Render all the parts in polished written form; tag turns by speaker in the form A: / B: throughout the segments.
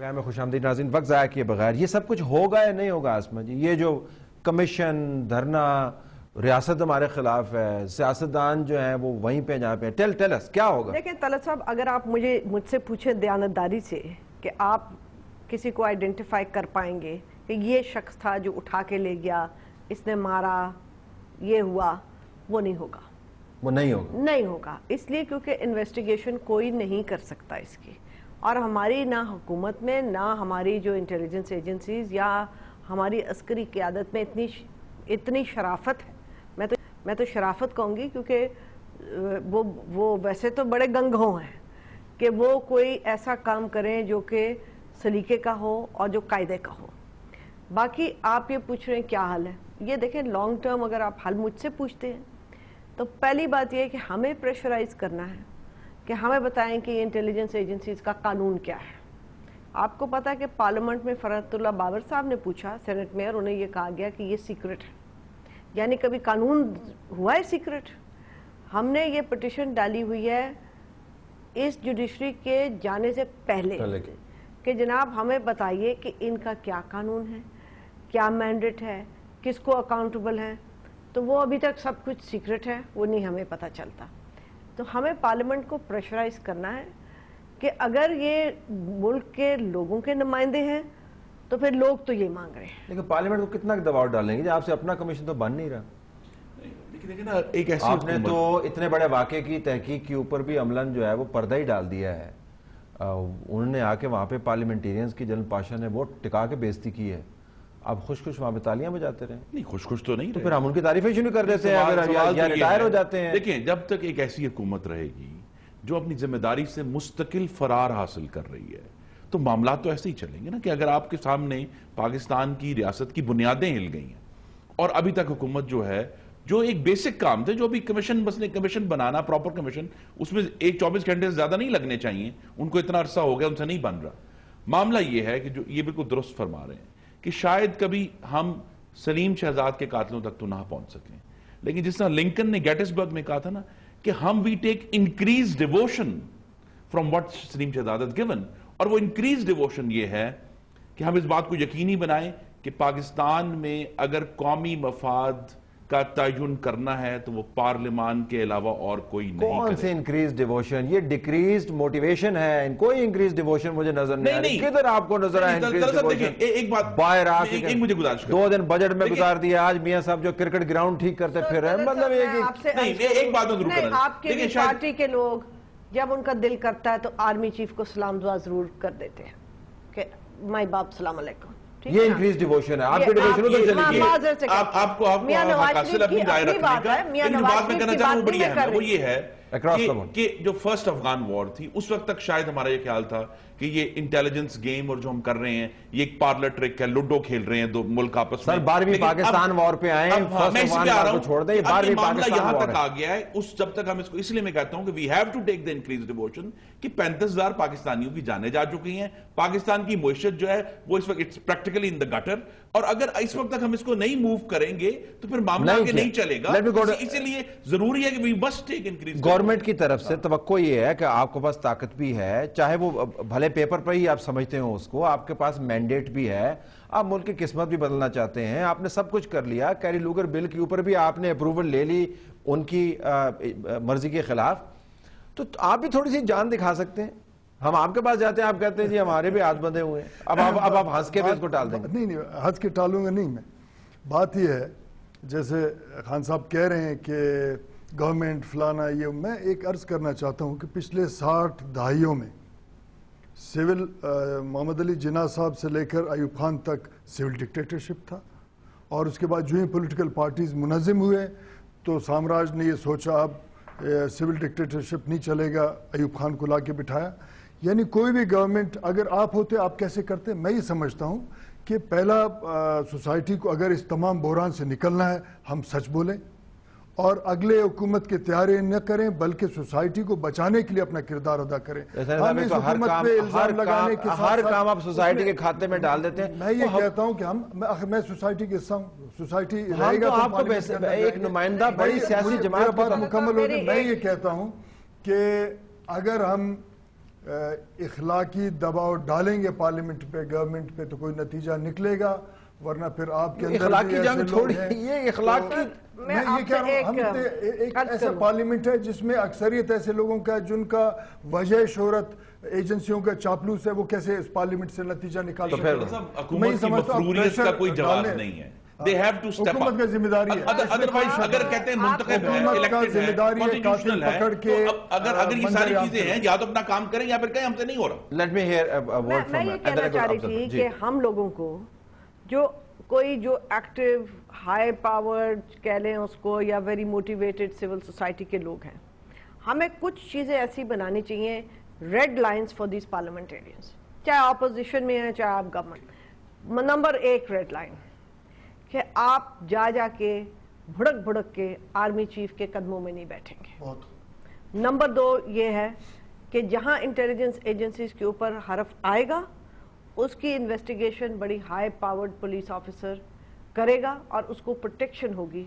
A: Programme میں خوش آمدید ناظرین. وقت ضائع کیے بغیر یہ سب کچھ ہوگا یا نہیں ہوگا آسما جی؟ یہ جو کمیشن دھرنا ریاست ہمارے خلاف ہے, سیاستدان جو ہیں وہ وہیں پہ جہاں پہ, ٹیل اس کیا ہوگا؟
B: دیکھیں طلعت صاحب, اگر آپ مجھ سے پوچھیں دیانتداری سے کہ آپ کسی کو آئیڈینٹیفائی کر پائیں گے کہ یہ شخص تھا جو اٹھا کے لے گیا, اس نے مارا, یہ ہوا, وہ نہیں ہوگا.
A: وہ نہیں ہوگا
B: اس لیے کیونکہ انویسٹیگیشن کوئی نہیں کر سکتا اس کی, اور ہماری نہ حکومت میں نہ ہماری جو انٹیلیجنس ایجنسیز یا ہماری عسکری قیادت میں اتنی شرافت ہے. میں تو شرافت کہوں گی, کیونکہ وہ ویسے تو بڑے گنگھوں ہیں کہ وہ کوئی ایسا کام کریں جو کہ سلیقے کا ہو اور جو قاعدے کا ہو. باقی آپ یہ پوچھ رہے ہیں کیا حل ہے, یہ دیکھیں لانگ ٹرم اگر آپ حل مجھ سے پوچھتے ہیں تو پہلی بات یہ ہے کہ ہمیں پریشرائز کرنا ہے کہ ہمیں بتائیں کہ یہ انٹیلیجنس ایجنسیز کا قانون کیا ہے. آپ کو پتا ہے کہ پارلیمنٹ میں فرحت اللہ بابر صاحب نے پوچھا, سینٹ میں, اور انہیں یہ کہا گیا کہ یہ سیکرٹ ہے. یعنی کبھی قانون ہوا ہے سیکرٹ؟ ہم نے یہ پٹیشن ڈالی ہوئی ہے اس جوڈیشری کے جانے سے پہلے کہ جناب ہمیں بتائیے کہ ان کا کیا قانون ہے, کیا مینڈیٹ ہے, کس کو اکاؤنٹیبل ہے. تو وہ ابھی تک سب کچھ سیکرٹ ہے, وہ نہیں ہمیں پتہ چلتا. تو ہمیں پارلیمنٹ کو پریشرائز کرنا ہے کہ اگر یہ ملک کے لوگوں کے نمائندے ہیں تو پھر لوگ تو یہ مانگ رہے ہیں.
A: لیکن پارلیمنٹ کو کتنا دباؤ ڈالیں گے؟ آپ سے اپنا کمیشن تو بن نہیں رہا. آپ نے تو اتنے بڑے واقعے کی تحقیق کے اوپر بھی عملاً جو ہے وہ پردہ ہی ڈال دیا ہے. انہوں نے آ کے وہاں پہ پارلیمنٹیرینز کی جنرل پاشا نے وہ ٹکا کے بےزتی کی ہے. آپ خوش وہاں پہ تالیاں بجاتے رہے.
C: نہیں, خوش تو نہیں,
A: تو پھر ہم ان کی تعریفیں شروع کر دیتے ہیں یا ریٹائر ہو جاتے ہیں.
C: دیکھیں, جب تک ایک ایسی حکومت رہے گی جو اپنی ذمہ داری سے مستقل فرار حاصل کر رہی ہے تو معاملات تو ایسے ہی چلیں گے نا. کہ اگر آپ کے سامنے پاکستان کی ریاست کی بنیادیں ہل گئی ہیں اور ابھی تک حکومت جو ہے, جو ایک بیسک کام تھے, جو بھی کمیشن بنانا, پراپر کمیشن, اس میں 24 گھنٹے سے زیادہ نہیں لگنے چاہیے, ان کو اتنا عرصہ ہو گیا, ان سے نہیں بن رہا. معاملہ یہ ہے کہ جو یہ بالکل درست فرما رہے ہیں کہ شاید کبھی ہم سلیم شہزاد کے قاتلوں تک تو نہ پہنچ سکیں, لیکن جس طرح لنکن نے گیٹسبرگ میں کہا تھا نا کہ ہم we take increase deviation from what Saleem Shahzad has given. اور وہ انکریز ڈیووشن یہ ہے کہ ہم اس بات کو یقینی بنائیں کہ پاکستان میں اگر قومی مفاد کا تعین کرنا ہے تو وہ پارلیمان کے علاوہ اور کوئی نہیں کرے.
A: کون سے انکریز ڈیووشن؟ یہ ڈیکریزڈ موٹیویشن ہے. کوئی انکریز ڈیووشن مجھے نظر نہیں آ رہی. کدھر آپ کو نظر آئے انکریز ڈیووشن؟
C: ایک بات
A: باہر آ کے
C: ایک مجھے گزارش کریں,
A: 2 دن بجٹ میں گزار دیا, آج میاں صاحب جو کرکٹ گراؤنڈ ٹھیک کرتے پھر رہے ہیں. مطلب
C: ایک بات ضرور کریں,
B: آپ کے پارٹی کے لوگ جب ان کا دل کرتا ہے تو آرمی چیف کو سلام دعا ضرور کر دیتے ہیں کہ مائی باپ سلام علیکم.
A: یہ انکریز ڈیووشن ہے. آپ کے ڈیووشن ادھر چلی گئی.
C: آپ کو حاصل اپنی رائے رکھنے کا, لیکن بات میں کہنا چاہوں وہ بڑی اہم ہے. وہ یہ ہے کہ جو فرسٹ افغان وار تھی اس وقت تک شاید ہمارا یہ خیال تھا کہ یہ انٹیلیجنس گیم اور جو ہم کر رہے ہیں یہ ایک پارلر ٹرک ہے, لوڈو کھیل رہے ہیں دو ملک آپس میں.
A: سر 12ویں پاکستان وار پہ آئے ہیں, فرسٹ افغان وار کو چھوڑ دیں, یہ 12ویں پاکستان
C: یہاں تک آ گیا ہے. اس جب تک ہم اس کو اس لیے میں کہتا ہوں کہ we have to take the increase devotion کہ 35,000 پاکستانیوں کی جانیں جا چکی ہیں. پاکستان کی معیشت جو ہے وہ اس وقت it's practically in the gutter, اور اگر اس وقت تک ہم اس کو نہیں موو کریں گے تو پھر معاملہ آگے نہیں چلے گا. اسی لیے ضروری ہے کہ we must take increase.
A: Government کی طرف سے توقع یہ ہے کہ آپ کے پاس طاقت بھی ہے, چاہے وہ بھلے پیپر پر ہی آپ سمجھتے ہو اس کو, آپ کے پاس مینڈیٹ بھی ہے, آپ ملک کی قسمت بھی بدلنا چاہتے ہیں, آپ نے سب کچھ کر لیا. کیری لوگر بل کے اوپر بھی آپ نے اپروول لے لی ان کی مرضی کے خلاف, تو آپ بھی تھوڑی سی جان دکھا سکتے ہیں. ہم آپ کے پاس جاتے ہیں, آپ کہتے ہیں جی ہمارے بھی ہاتھ بندھے ہوئے ہیں, اب آپ ہنس کے بھی اس کو ٹال دیں گے.
D: نہیں ہنس کے ٹالوں گا نہیں میں. بات یہ ہے جیسے خان صاحب کہہ رہے ہیں کہ گورنمنٹ فلانا, یہ میں ایک عرض کرنا چاہتا ہوں کہ پچھلے 60 دہائیوں میں سول محمد علی جناح صاحب سے لے کر ایوب خان تک سول ڈکٹیٹرشپ تھا, اور اس کے بعد جو ہی پولیٹیکل پارٹیز منظم ہوئے تو سامراج نے یہ سوچا اب سول ڈکٹیٹرشپ نہیں چلے گا, ایوب خان کو لا کے بٹھایا. یعنی کوئی بھی گورنمنٹ اگر آپ ہوتے آپ کیسے کرتے؟ میں یہ سمجھتا ہوں کہ پہلا سوسائٹی کو اگر اس تمام بحران سے نکلنا ہے ہم سچ بولیں اور اگلے حکومت کے تیارے نہ کریں بلکہ سوسائٹی کو بچانے کے لیے اپنا کردار ادا کریں.
A: ہم اس حکومت پہ الزام لگانے کے ساتھ ہر کام آپ سوسائٹی کے کھاتے میں ڈال دیتے ہیں.
D: میں یہ کہتا ہوں کہ میں سوسائٹی کے حصہ ہوں, سوسائٹی
A: رہے گا تو آپ کو ایک نمائندہ بڑی سیاسی جماعت
D: بات مکمل ہوگی. میں یہ کہتا ہوں کہ اگر ہم اخلاقی دباؤ ڈالیں گے پارلیمنٹ پہ، گورنمنٹ پہ، تو کوئی نتیجہ نکلے گا، ورنہ پھر آپ کے اندر
A: اخلاقی
D: بھی
A: جنگ
D: ایسے لوگ
A: چھوڑی،
D: ہیں
A: یہ اخلاقی
D: میں یہ کہہ رہا ہوں، ہم ایک ایسا پارلیمنٹ ہے جس میں اکثریت ایسے لوگوں کا جن کا وجہ شہرت ایجنسیوں کا چاپلوس ہے، وہ کیسے اس پارلیمنٹ سے نتیجہ نکال سکتے ہیں؟
C: حکومت کی مفروریت کا کوئی جواز نہیں ہے. They have to step up.
D: حکومت کا ذمہ داری ہے،
C: Otherwise اگر کہتے ہیں منتخب ہے،
D: حکومت کا
C: elected
D: ذمہ
C: ہے،
D: داری ہے
C: constitutional ہے،
D: پکڑ کے
C: تو اگر یہ ساری چیزیں ہیں یا تو اپنا کام کریں یا پھر کہیں ہم سے نہیں ہو رہا.
A: Let me hear a word from
B: میں یہ کہنا چاہ رہی تھی کہ ہم لوگوں کو جو ایکٹیو ہائی پاورڈ کہہ لیں اس کو یا ویری موٹیویٹڈ سول سوسائٹی کے لوگ ہیں، ہمیں کچھ چیزیں ایسی بنانی چاہیے red lines for these parliamentarians, چاہے اپوزیشن میں ہیں چاہے آپ گورنمنٹ. نمبر 1 ریڈ لائن کہ آپ جا کے بھڑک کے آرمی چیف کے قدموں میں نہیں بیٹھیں گے. نمبر 2 یہ ہے کہ جہاں انٹیلیجنس ایجنسیز کے اوپر حرف آئے گا اس کی انویسٹیگیشن بڑی ہائی پاورڈ پولیس آفیسر کرے گا اور اس کو پروٹیکشن ہوگی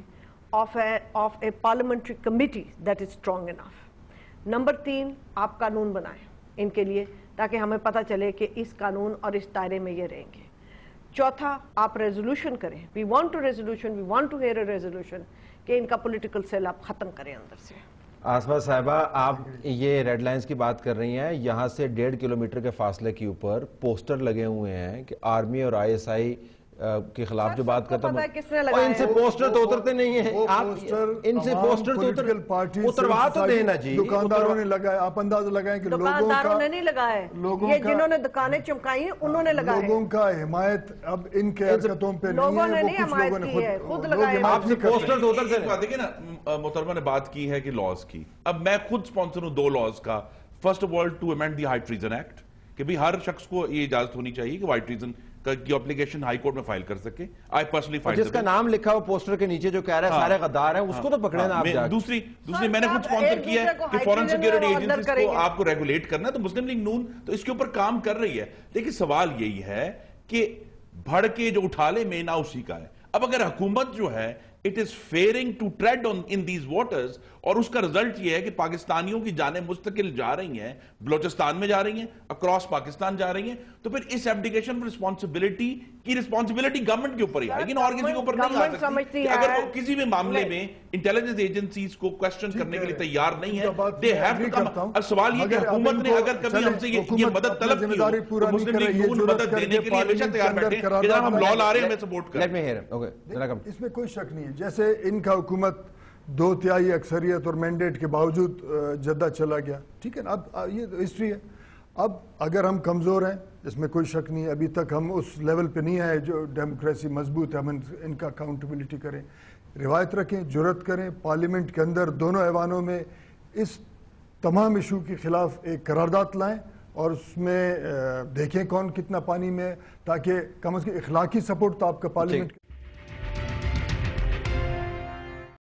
B: of a parliamentary committee that is strong enough. Number 3 آپ قانون بنائیں ان کے لیے تاکہ ہمیں پتہ چلے کہ اس قانون اور اس دائرے میں یہ رہیں گے. چوتھا آپ ریزولوشن کریں، we want to hear a resolution کہ ان کا پولیٹیکل سیل آپ ختم کریں اندر سے.
A: آسما صاحبہ، آپ یہ ریڈ لائنز کی بات کر رہی ہیں، یہاں سے 1.5 کلومیٹر کے فاصلے کے اوپر پوسٹر لگے ہوئے ہیں کہ آرمی اور ISI کے خلاف جو بات کرتا
B: ہے
A: ان سے پوسٹر تو اترتے نہیں ہیں، آپ ان سے پوسٹر تو اتروا تو دینا جی.
D: دکانداروں نے لگائے، آپ اندازہ لگائیں کہ
B: دکانداروں نے نہیں لگائے، یہ جنہوں نے دکانیں چمکائی ہیں انہوں نے لگائے.
D: لوگوں کا حمایت اب ان کے حرکتوں پہ نہیں ہے، وہ کچھ لوگوں نے خود لگائے.
A: آپ سے پوسٹر تو اترتے نہیں.
C: دیکھیں نا، محترمہ نے بات کی ہے کہ لاز کی، اب میں خود سپانسر ہوں 2 لاز کا. First of all to amend the high treason act کہ بھی ہر شخص کو یہ اجازت ہونی چاہیے کہ ہائی ٹریزن کی اپلیکیشن ہائی کورٹ میں فائل کر سکے. آئی پرسنلی فائل
A: جس کا نام لکھا ہو پوسٹر کے نیچے جو کہہ رہا ہے سارے غدار ہیں، اس کو تو پکڑے نا آپ جا کے.
C: دوسری میں نے خود سپانسر کیا ہے کہ فورن سیکیورٹی ایجنسیز کو آپ کو ریگولیٹ کرنا ہے، تو مسلم لیگ نون تو اس کے اوپر کام کر رہی ہے. لیکن سوال یہی ہے کہ بھڑ کے جو اٹھا لے میں نہ اسی کا ہے. اب اگر حکومت جو ہے it is fearing to tread on in these waters اور اس کا رزلٹ یہ ہے کہ پاکستانیوں کی جانیں مستقل جا رہی ہیں، بلوچستان میں جا رہی ہیں، اکراس پاکستان جا رہی ہیں، تو پھر اس ایبڈیکیشن پر رسپانسبلٹی گورنمنٹ کے اوپر ہی آئے گی نا، اور کسی کے اوپر نہیں آ سکتی. اگر وہ کسی بھی معاملے میں انٹیلیجنس ایجنسیز کو کوسچن کرنے کے لیے تیار نہیں ہے، they have to come. اب سوال یہ کہ حکومت نے اگر کبھی ہم سے یہ مدد طلب کی ہو تو مسلم لیگ نون مدد دینے کے لیے ہمیشہ تیار بیٹھے کہ جناب ہم لا لا رہے ہیں ہمیں سپورٹ کریں.
D: اس میں کوئی شک نہیں ہے. جیسے ان کا حکومت 2/3 اکثریت اور مینڈیٹ کے باوجود جدہ چلا گیا، ٹھیک ہے نا، اب یہ ہسٹری ہے. اب اگر ہم کمزور ہیں، اس میں کوئی شک نہیں ہے، ابھی تک ہم اس لیول پہ نہیں آئے جو ڈیموکریسی مضبوط ہے، ہم ان کا اکاؤنٹیبلٹی کریں، روایت رکھیں، جرت کریں، پارلیمنٹ کے اندر دونوں ایوانوں میں اس تمام ایشو کے خلاف ایک قرارداد لائیں اور اس میں دیکھیں کون کتنا پانی میں، تاکہ کم از کم اخلاقی سپورٹ تو آپ کا پارلیمنٹ